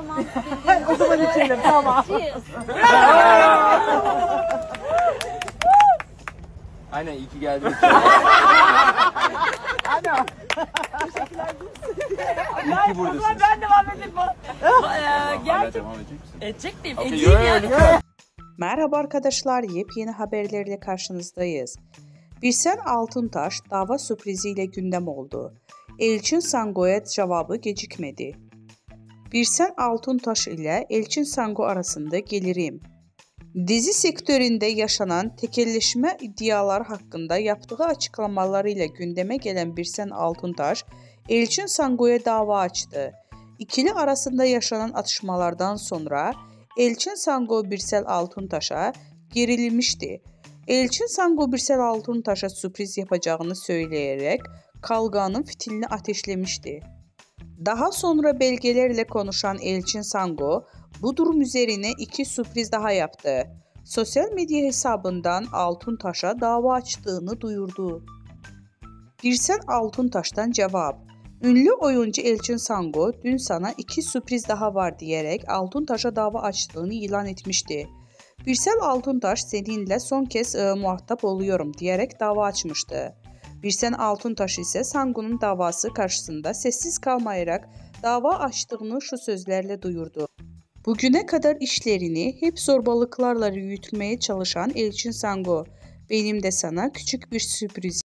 Tamam. O zaman içelim, tamam. Cheers. Aynen iyi ki geldin. Ana. İyi ki buradasınız. Ben devam edeyim. Hala devam edecek misin? Edecek miyim? Okey, Edeyim yo, yani. lütfen. Merhaba arkadaşlar, yepyeni haberlerle karşınızdayız. Birsen Altuntaş dava sürpriziyle gündem oldu. Elçin Sango'ya cevabı gecikmedi. Birsen Altuntaş ile Elçin Sango arasında gelirim. Dizi sektöründe yaşanan tekelleşme iddiaları hakkında yaptığı açıklamalarıyla gündeme gelen Birsen Altuntaş, Elçin Sango'ya dava açtı. İkili arasında yaşanan atışmalardan sonra Elçin Sango Birsel Altuntaş'a gerilmişti. Elçin Sango Birsel Altuntaş'a sürpriz yapacağını söyleyerek kavganın fitilini ateşlemişti. Daha sonra belgelerle konuşan Elçin Sango bu durum üzerine iki sürpriz daha yaptı. Sosyal medya hesabından Altuntaş'a dava açtığını duyurdu. Birsel Altuntaş'tan cevap: Ünlü oyuncu Elçin Sango dün sana iki sürpriz daha var diyerek Altuntaş'a dava açtığını ilan etmişti. Birsel Altuntaş seninle son kez muhatap oluyorum diyerek dava açmıştı. Birsen Altuntaş ise Sango'nun davası karşısında sessiz kalmayarak dava açtığını şu sözlerle duyurdu. Bugüne kadar işlerini hep zorbalıklarla yürütmeye çalışan Elçin Sango, benim de sana küçük bir sürpriz